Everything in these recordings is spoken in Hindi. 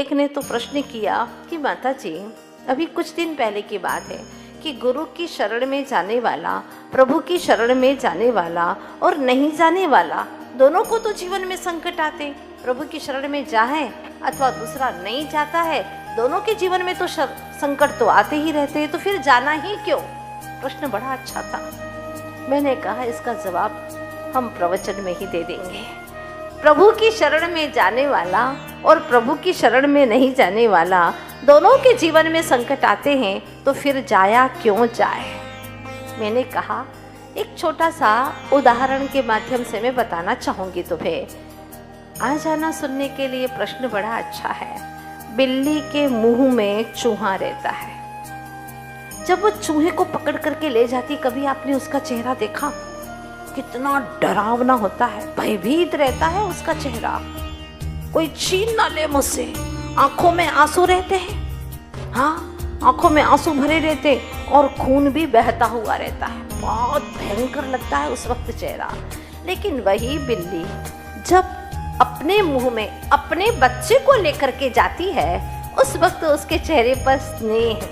एक ने तो प्रश्न किया कि माता जी, अभी कुछ दिन पहले की बात है कि गुरु की शरण में जाने वाला, प्रभु की शरण में जाने वाला और नहीं जाने वाला, दोनों को तो जीवन में संकट आते। प्रभु की शरण में जाए अथवा दूसरा नहीं जाता है, दोनों के जीवन में तो संकट तो आते ही रहते हैं, तो फिर जाना ही क्यों? प्रश्न बड़ा अच्छा था। मैंने कहा इसका जवाब हम प्रवचन में ही दे देंगे। प्रभु की शरण में जाने वाला और प्रभु की शरण में नहीं जाने वाला, दोनों के जीवन में संकट आते हैं, तो फिर जाया क्यों जाए? मैंने कहा एक छोटा सा उदाहरण के माध्यम से मैं बताना चाहूंगी तुम्हें। आ जाना सुनने के लिए प्रश्न बड़ा अच्छा है। बिल्ली के मुंह में चूहा रहता है। जब वो चूहे को पकड़ करके ले जाती, कभी आपने उसका चेहरा देखा? कितना डरावना होता है, भयभीत रहता है उसका चेहरा। कोई छीन ना ले मुझसे। आंखों में आंसू रहते हैं, हाँ, आंखों में आंसू भरे रहते और खून भी बहता हुआ रहता है। बहुत भयंकर लगता है उस वक्त चेहरा। लेकिन वही बिल्ली जब अपने मुंह में अपने बच्चे को लेकर के जाती है, उस वक्त उसके चेहरे पर स्नेह,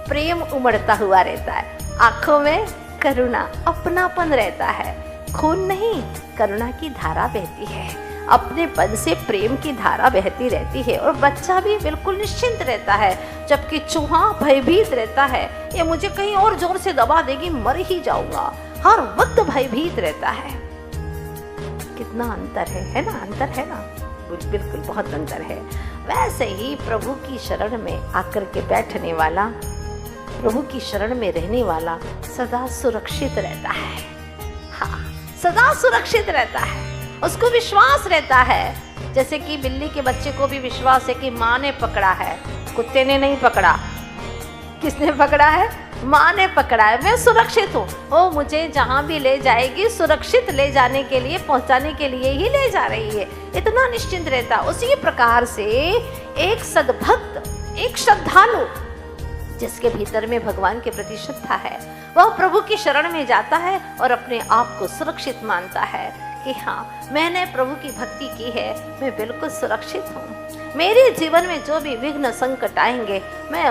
प्रेम उमड़ता हुआ रहता है। आंखों में करुणा, अपनापन रहता है। खून नहीं, करुणा की धारा बहती है। अपने पद से प्रेम की धारा बहती रहती है और बच्चा भी बिल्कुल निश्चिंत रहता है। जबकि चूहा भयभीत रहता है, ये मुझे कहीं और जोर से दबा देगी, मर ही जाऊंगा, हर वक्त भयभीत रहता है। कितना अंतर है ना? अंतर है ना? बिल्कुल बहुत अंतर है। वैसे ही प्रभु की शरण में आकर के बैठने वाला, प्रभु की शरण में रहने वाला सदा सुरक्षित रहता है। हाँ, सदा सुरक्षित रहता है। उसको विश्वास रहता है, जैसे कि बिल्ली के बच्चे को भी विश्वास है कि माँ ने पकड़ा है, कुत्ते ने नहीं पकड़ा। किसने पकड़ा है? माँ ने पकड़ा है। मैं सुरक्षित हूँ, वो मुझे जहाँ भी ले जाएगी सुरक्षित ले जाने के लिए, पहुँचाने के लिए ही ले जा रही है, इतना निश्चिंत रहता। उसी प्रकार से एक सद्भक्त, एक श्रद्धालु जिसके भीतर में भगवान के प्रति श्रद्धा है, वह प्रभु की शरण में जाता है और अपने आप को सुरक्षित मानता है कि हाँ, मैंने प्रभु की भक्ति की है, मैं बिल्कुल सुरक्षित हूँ। मेरे जीवन में जो भी विघ्न संकट आएंगे, मैं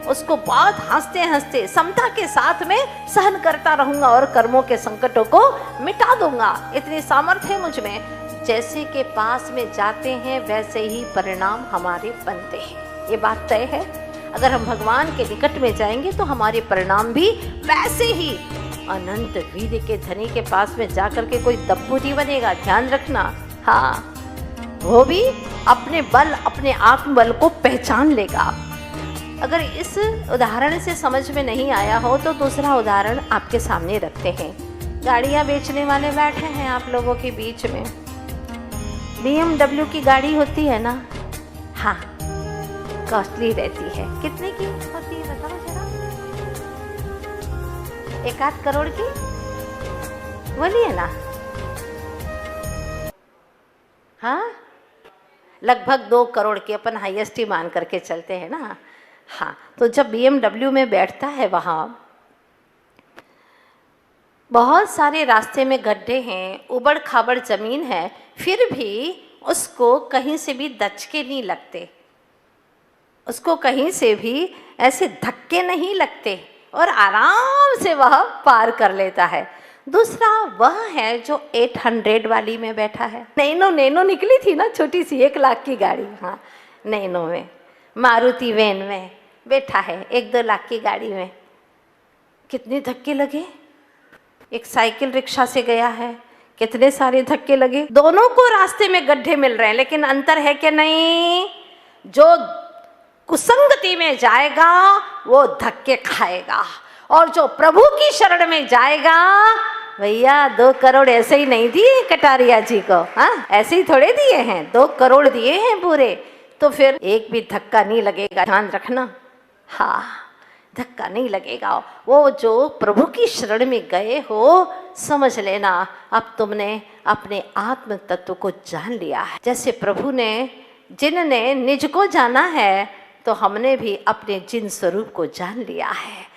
उसको बहुत हंसते हंसते समता के साथ में सहन करता रहूंगा और कर्मों के संकटों को मिटा दूंगा। इतनी सामर्थ्य है मुझ में। जैसे के पास में जाते हैं वैसे ही परिणाम हमारे बनते हैं, ये बात तय है। अगर हम भगवान के निकट में जाएंगे तो हमारे परिणाम भी वैसे ही। अनंत वीर के धनी के पास में जाकर के कोई दब्बू नहीं बनेगा, ध्यान रखना। हाँ, वो भी अपने बल, अपने आत्मबल को पहचान लेगा। अगर इस उदाहरण से समझ में नहीं आया हो तो दूसरा उदाहरण आपके सामने रखते हैं। गाड़ियां बेचने वाले बैठे हैं आप लोगों के बीच में। BMW की गाड़ी होती है ना, हाँ, कॉस्टली रहती है। कितने की होती है बताओ जरा? 1-8 करोड़ की बोलिए ना। हाँ, लगभग 2 करोड़ की अपन हाईएस्ट ही मान करके चलते हैं ना। हाँ, तो जब BMW में बैठता है, वहाँ बहुत सारे रास्ते में गड्ढे हैं, उबड़ खाबड़ जमीन है, फिर भी उसको कहीं से भी दचके नहीं लगते, उसको कहीं से भी ऐसे धक्के नहीं लगते और आराम से वह पार कर लेता है। दूसरा वह है जो 800 वाली में बैठा है। नैनो निकली थी ना, छोटी सी 1 लाख की गाड़ी। हाँ, नैनो में, मारुति वैन में बैठा है, 1-2 लाख की गाड़ी में। कितने धक्के लगे। एक साइकिल रिक्शा से गया है, कितने सारे धक्के लगे। दोनों को रास्ते में गड्ढे मिल रहे हैं, लेकिन अंतर है कि नहीं? जो कुसंगति में जाएगा वो धक्के खाएगा, और जो प्रभु की शरण में जाएगा, भैया 2 करोड़ ऐसे ही नहीं दिए कटारिया जी को। हाँ, ऐसे ही थोड़े दिए हैं, 2 करोड़ दिए हैं पूरे, तो फिर एक भी धक्का नहीं लगेगा, ध्यान रखना। हाँ, धक्का नहीं लगेगा। वो जो प्रभु की शरण में गए हो, समझ लेना अब तुमने अपने आत्म तत्व को जान लिया है। जैसे प्रभु ने, जिनने निज को जाना है, तो हमने भी अपने जिन स्वरूप को जान लिया है।